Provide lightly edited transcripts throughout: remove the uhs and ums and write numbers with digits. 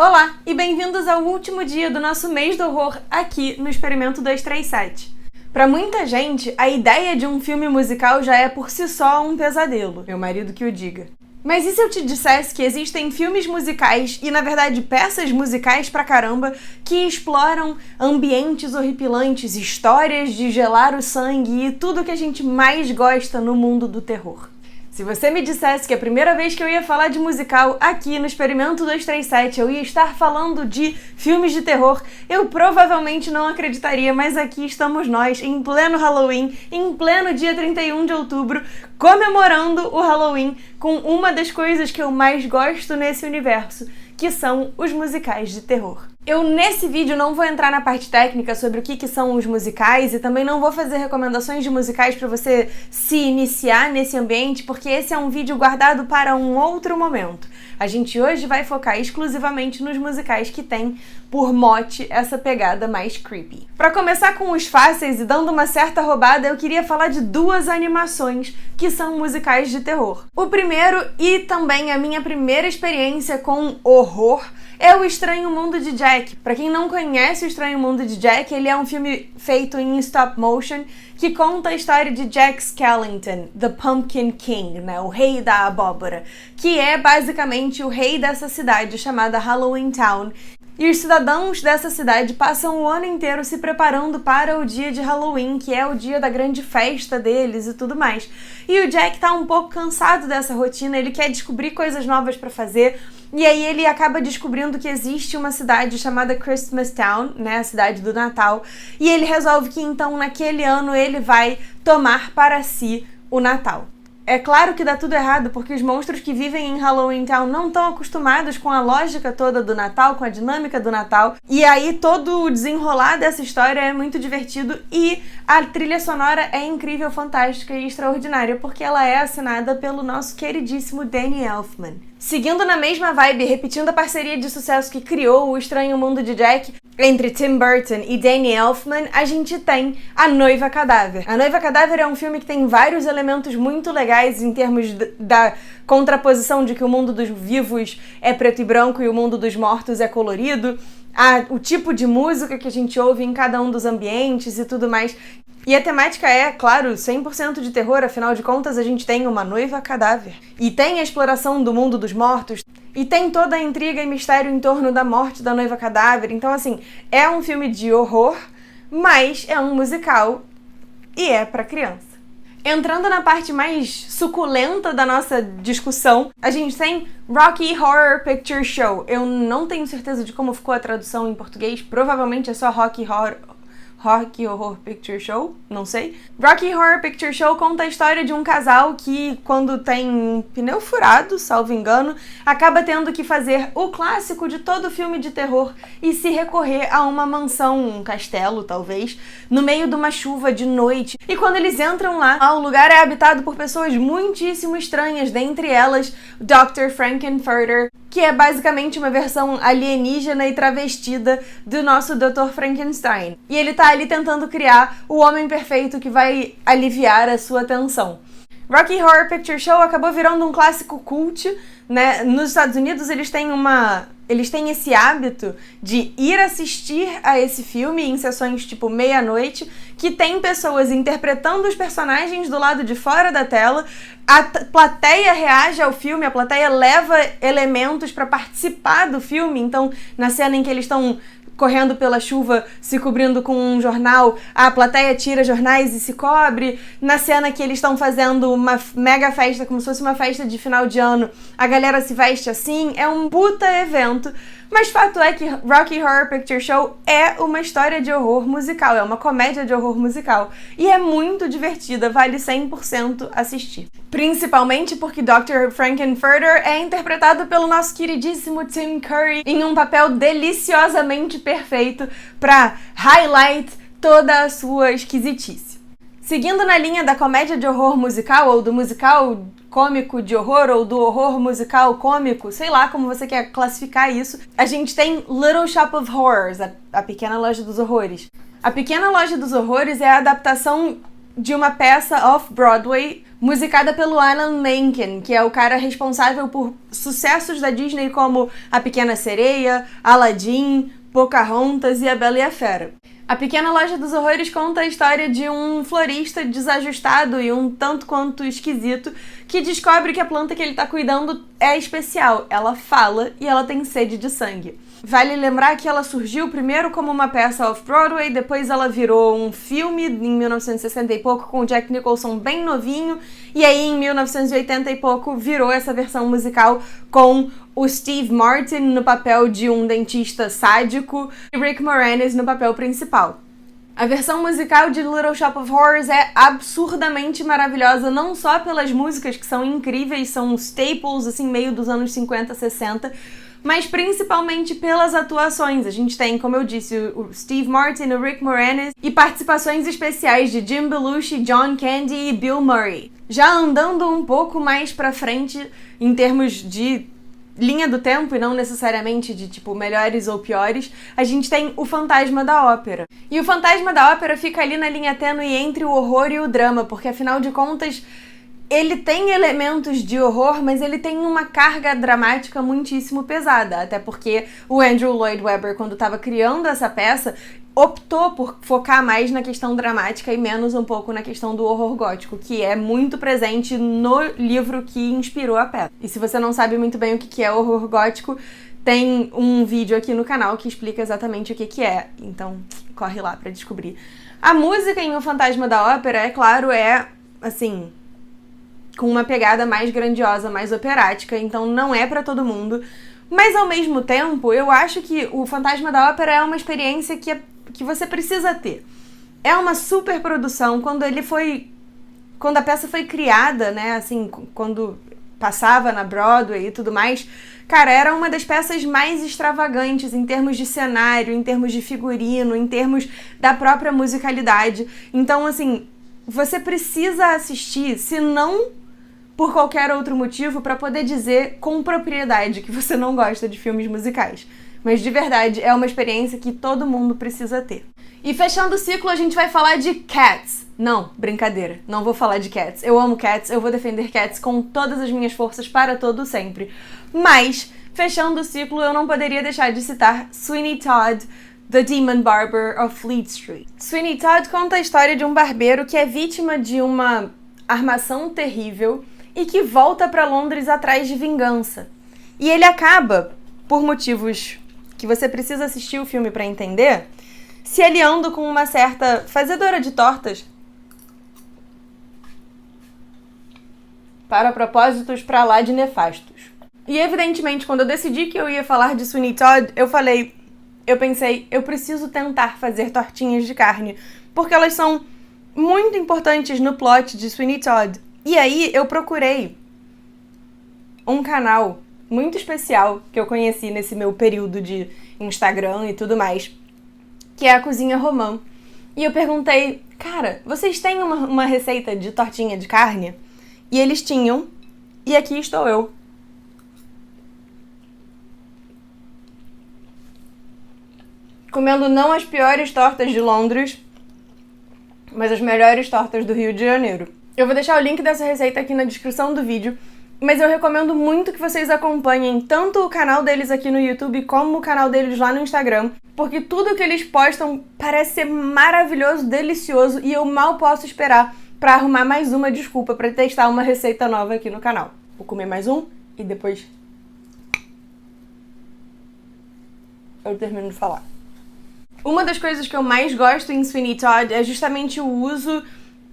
Olá e bem-vindos ao último dia do nosso mês do horror aqui no Experimento 237. Para muita gente, a ideia de um filme musical já é por si só um pesadelo, meu marido que o diga. Mas e se eu te dissesse que existem filmes musicais e, na verdade, peças musicais pra caramba que exploram ambientes horripilantes, histórias de gelar o sangue e tudo que a gente mais gosta no mundo do terror? Se você me dissesse que a primeira vez que eu ia falar de musical aqui no Experimento 237 eu ia estar falando de filmes de terror, eu provavelmente não acreditaria, mas aqui estamos nós, em pleno Halloween, em pleno dia 31 de outubro, comemorando o Halloween com uma das coisas que eu mais gosto nesse universo, que são os musicais de terror. Eu, nesse vídeo, não vou entrar na parte técnica sobre o que são os musicais e também não vou fazer recomendações de musicais para você se iniciar nesse ambiente, porque esse é um vídeo guardado para um outro momento. A gente hoje vai focar exclusivamente nos musicais que tem por mote essa pegada mais creepy. Para começar com os fáceis e dando uma certa roubada, eu queria falar de duas animações que são musicais de terror. O primeiro, e também a minha primeira experiência com horror, é O Estranho Mundo de Jack. Para quem não conhece O Estranho Mundo de Jack, ele é um filme feito em stop motion que conta a história de Jack Skellington, The Pumpkin King, né, o rei da abóbora, que é basicamente o rei dessa cidade chamada Halloween Town. E os cidadãos dessa cidade passam o ano inteiro se preparando para o dia de Halloween, que é o dia da grande festa deles e tudo mais. E o Jack tá um pouco cansado dessa rotina, ele quer descobrir coisas novas para fazer, e aí ele acaba descobrindo que existe uma cidade chamada Christmas Town, né, a cidade do Natal, e ele resolve que então naquele ano ele vai tomar para si o Natal. É claro que dá tudo errado, porque os monstros que vivem em Halloween Town não estão acostumados com a lógica toda do Natal, com a dinâmica do Natal, e aí todo o desenrolar dessa história é muito divertido e a trilha sonora é incrível, fantástica e extraordinária, porque ela é assinada pelo nosso queridíssimo Danny Elfman. Seguindo na mesma vibe, repetindo a parceria de sucesso que criou O Estranho Mundo de Jack, entre Tim Burton e Danny Elfman, a gente tem A Noiva Cadáver. A Noiva Cadáver é um filme que tem vários elementos muito legais em termos da contraposição de que o mundo dos vivos é preto e branco e o mundo dos mortos é colorido, o tipo de música que a gente ouve em cada um dos ambientes e tudo mais. E a temática é, claro, 100% de terror, afinal de contas a gente tem uma noiva cadáver. E tem a exploração do mundo dos mortos, e tem toda a intriga e mistério em torno da morte da noiva cadáver. Então, assim, é um filme de horror, mas é um musical e é pra criança. Entrando na parte mais suculenta da nossa discussão, a gente tem Rocky Horror Picture Show. Eu não tenho certeza de como ficou a tradução em português, provavelmente é só Rocky Horror Picture Show, não sei. Rocky Horror Picture Show conta a história de um casal que, quando tem um pneu furado, salvo engano, acaba tendo que fazer o clássico de todo filme de terror e se recorrer a uma mansão, um castelo talvez, no meio de uma chuva de noite. E quando eles entram lá, o lugar é habitado por pessoas muitíssimo estranhas, dentre elas Dr. Frank-N-Furter, que é basicamente uma versão alienígena e travestida do nosso Dr. Frankenstein. E ele tá ali tentando criar o homem perfeito que vai aliviar a sua tensão. Rocky Horror Picture Show acabou virando um clássico cult, né? Nos Estados Unidos eles têm esse hábito de ir assistir a esse filme em sessões tipo meia-noite, que tem pessoas interpretando os personagens do lado de fora da tela, a plateia reage ao filme, a plateia leva elementos para participar do filme. Então, na cena em que eles estão correndo pela chuva, se cobrindo com um jornal, a plateia tira jornais e se cobre. Na cena que eles estão fazendo uma mega festa, como se fosse uma festa de final de ano, a galera se veste assim, é um puta evento. Mas fato é que Rocky Horror Picture Show é uma história de horror musical, é uma comédia de horror musical. E é muito divertida, vale 100% assistir. Principalmente porque Dr. Frank-N-Furter é interpretado pelo nosso queridíssimo Tim Curry em um papel deliciosamente perfeito para highlight toda a sua esquisitice. Seguindo na linha da comédia de horror musical, ou do musical cômico de horror, ou do horror musical cômico, sei lá como você quer classificar isso, a gente tem Little Shop of Horrors, a Pequena Loja dos Horrores. A Pequena Loja dos Horrores é a adaptação de uma peça off-Broadway musicada pelo Alan Menken, que é o cara responsável por sucessos da Disney como A Pequena Sereia, Aladdin, Pocahontas e A Bela e a Fera. A Pequena Loja dos Horrores conta a história de um florista desajustado e um tanto quanto esquisito que descobre que a planta que ele está cuidando é especial. Ela fala e ela tem sede de sangue. Vale lembrar que ela surgiu primeiro como uma peça off-Broadway, depois ela virou um filme em 1960 e pouco com o Jack Nicholson bem novinho, e aí em 1980 e pouco virou essa versão musical com o Steve Martin no papel de um dentista sádico e Rick Moranis no papel principal. A versão musical de Little Shop of Horrors é absurdamente maravilhosa, não só pelas músicas que são incríveis, são staples assim meio dos anos 50, 60, mas principalmente pelas atuações. A gente tem, como eu disse, o Steve Martin, o Rick Moranis e participações especiais de Jim Belushi, John Candy e Bill Murray. Já andando um pouco mais pra frente em termos de linha do tempo e não necessariamente de, tipo, melhores ou piores, a gente tem o Fantasma da Ópera. E o Fantasma da Ópera fica ali na linha tênue entre o horror e o drama, porque afinal de contas ele tem elementos de horror, mas ele tem uma carga dramática muitíssimo pesada, até porque o Andrew Lloyd Webber, quando estava criando essa peça, optou por focar mais na questão dramática e menos um pouco na questão do horror gótico, que é muito presente no livro que inspirou a peça. E se você não sabe muito bem o que é horror gótico, tem um vídeo aqui no canal que explica exatamente o que é, então corre lá pra descobrir. A música em O Fantasma da Ópera, é claro, é, assim, com uma pegada mais grandiosa, mais operática, então não é pra todo mundo. Mas, ao mesmo tempo, eu acho que o Fantasma da Ópera é uma experiência que você precisa ter. É uma super produção. Quando a peça foi criada, né, assim, quando passava na Broadway e tudo mais, cara, era uma das peças mais extravagantes em termos de cenário, em termos de figurino, em termos da própria musicalidade. Então, assim, você precisa assistir, se não por qualquer outro motivo, para poder dizer com propriedade que você não gosta de filmes musicais. Mas de verdade, é uma experiência que todo mundo precisa ter. E fechando o ciclo, a gente vai falar de Cats. Não, brincadeira, não vou falar de Cats. Eu amo Cats, eu vou defender Cats com todas as minhas forças para todo sempre. Mas, fechando o ciclo, eu não poderia deixar de citar Sweeney Todd, The Demon Barber of Fleet Street. Sweeney Todd conta a história de um barbeiro que é vítima de uma armação terrível e que volta para Londres atrás de vingança. E ele acaba, por motivos que você precisa assistir o filme para entender, se aliando com uma certa fazedora de tortas para propósitos para lá de nefastos. E evidentemente, quando eu decidi que eu ia falar de Sweeney Todd, eu pensei, eu preciso tentar fazer tortinhas de carne, porque elas são muito importantes no plot de Sweeney Todd. E aí eu procurei um canal muito especial que eu conheci nesse meu período de Instagram e tudo mais, que é a Cozinha Romã. E eu perguntei, cara, vocês têm uma receita de tortinha de carne? E eles tinham, e aqui estou eu. Comendo não as piores tortas de Londres, mas as melhores tortas do Rio de Janeiro. Eu vou deixar o link dessa receita aqui na descrição do vídeo, mas eu recomendo muito que vocês acompanhem tanto o canal deles aqui no YouTube como o canal deles lá no Instagram, porque tudo que eles postam parece ser maravilhoso, delicioso, e eu mal posso esperar pra arrumar mais uma desculpa pra testar uma receita nova aqui no canal. Vou comer mais um e depois eu termino de falar. Uma das coisas que eu mais gosto em Sweeney Todd é justamente o uso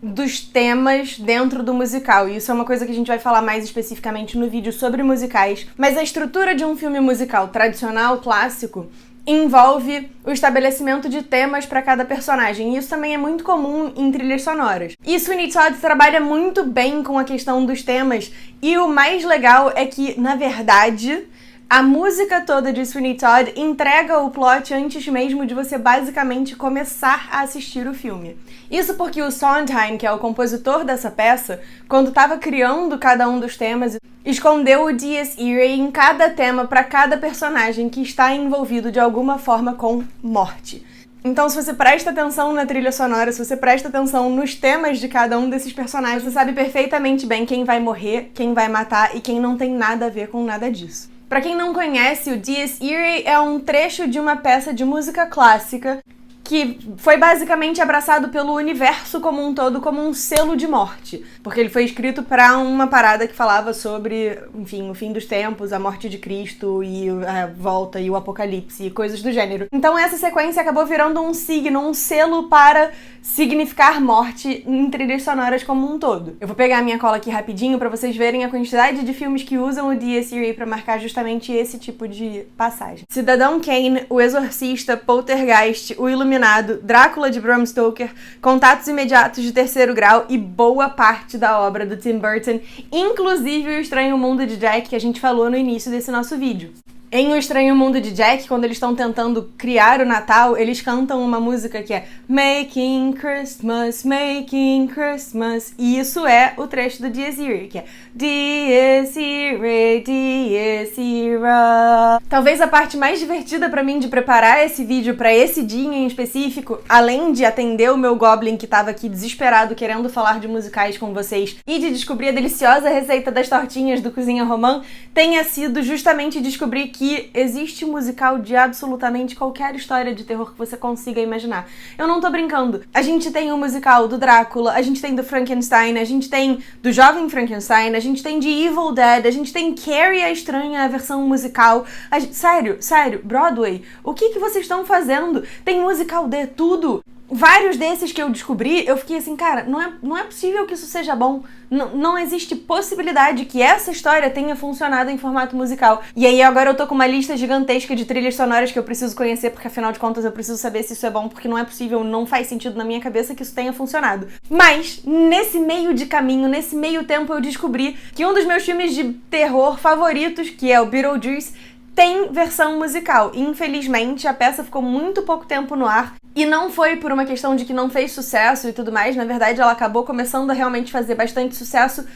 dos temas dentro do musical. E isso é uma coisa que a gente vai falar mais especificamente no vídeo sobre musicais. Mas a estrutura de um filme musical tradicional, clássico, envolve o estabelecimento de temas para cada personagem. E isso também é muito comum em trilhas sonoras. E Sweeney Todd trabalha muito bem com a questão dos temas. E o mais legal é que, na verdade, a música toda de Sweeney Todd entrega o plot antes mesmo de você basicamente começar a assistir o filme. Isso porque o Sondheim, que é o compositor dessa peça, quando estava criando cada um dos temas, escondeu o Dies Irae em cada tema para cada personagem que está envolvido de alguma forma com morte. Então, se você presta atenção na trilha sonora, se você presta atenção nos temas de cada um desses personagens, você sabe perfeitamente bem quem vai morrer, quem vai matar e quem não tem nada a ver com nada disso. Pra quem não conhece, o Dies Irae é um trecho de uma peça de música clássica que foi basicamente abraçado pelo universo como um todo como um selo de morte, porque ele foi escrito para uma parada que falava sobre, enfim, o fim dos tempos, a morte de Cristo e a volta e o apocalipse e coisas do gênero. Então essa sequência acabou virando um signo, um selo para significar morte em trilhas sonoras como um todo. Eu vou pegar a minha cola aqui rapidinho para vocês verem a quantidade de filmes que usam o Dies Irae para marcar justamente esse tipo de passagem. Cidadão Kane, O Exorcista, Poltergeist, O Iluminado, Drácula de Bram Stoker, Contatos Imediatos de Terceiro Grau e boa parte da obra do Tim Burton, inclusive O Estranho Mundo de Jack, que a gente falou no início desse nosso vídeo. Em O Estranho Mundo de Jack, quando eles estão tentando criar o Natal, eles cantam uma música que é Making Christmas, Making Christmas. E isso é o trecho do Dies Irae, que é Dies Irae, Dies Irae. Talvez a parte mais divertida pra mim de preparar esse vídeo pra esse dia em específico, além de atender o meu Goblin que tava aqui desesperado querendo falar de musicais com vocês e de descobrir a deliciosa receita das tortinhas do Cozinha Romã, tenha sido justamente descobrir que existe musical de absolutamente qualquer história de terror que você consiga imaginar. Eu não tô brincando. A gente tem o musical do Drácula, a gente tem do Frankenstein, a gente tem do Jovem Frankenstein, a gente tem de Evil Dead, a gente tem Carrie a Estranha, a versão musical. Sério, Broadway, o que vocês estão fazendo? Tem musical de tudo. Vários desses que eu descobri, eu fiquei assim, cara, não é possível que isso seja bom. Não existe possibilidade que essa história tenha funcionado em formato musical. E aí agora eu tô com uma lista gigantesca de trilhas sonoras que eu preciso conhecer, porque afinal de contas eu preciso saber se isso é bom, porque não é possível, não faz sentido na minha cabeça que isso tenha funcionado. Mas, nesse meio de caminho, nesse meio tempo, eu descobri que um dos meus filmes de terror favoritos, que é o Beetlejuice, tem versão musical. Infelizmente, a peça ficou muito pouco tempo no ar. E não foi por uma questão de que não fez sucesso e tudo mais. Na verdade, ela acabou começando a realmente fazer bastante sucesso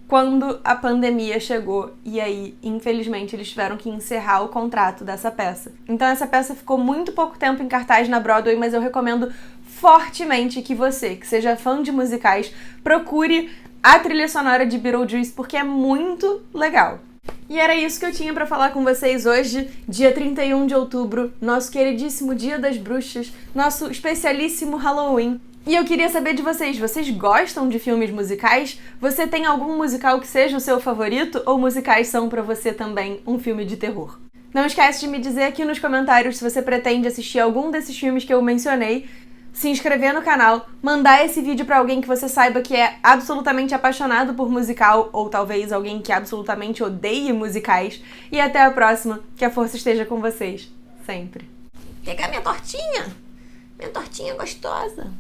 quando a pandemia chegou. E aí, infelizmente, eles tiveram que encerrar o contrato dessa peça. Então essa peça ficou muito pouco tempo em cartaz na Broadway, mas eu recomendo fortemente que você, que seja fã de musicais, procure a trilha sonora de Beetlejuice, porque é muito legal. E era isso que eu tinha pra falar com vocês hoje, dia 31 de outubro, nosso queridíssimo Dia das Bruxas, nosso especialíssimo Halloween. E eu queria saber de vocês gostam de filmes musicais? Você tem algum musical que seja o seu favorito? Ou musicais são pra você também um filme de terror? Não esquece de me dizer aqui nos comentários se você pretende assistir algum desses filmes que eu mencionei, se inscrever no canal, mandar esse vídeo pra alguém que você saiba que é absolutamente apaixonado por musical, ou talvez alguém que absolutamente odeie musicais. E até a próxima, que a força esteja com vocês, sempre. Pegar minha tortinha gostosa.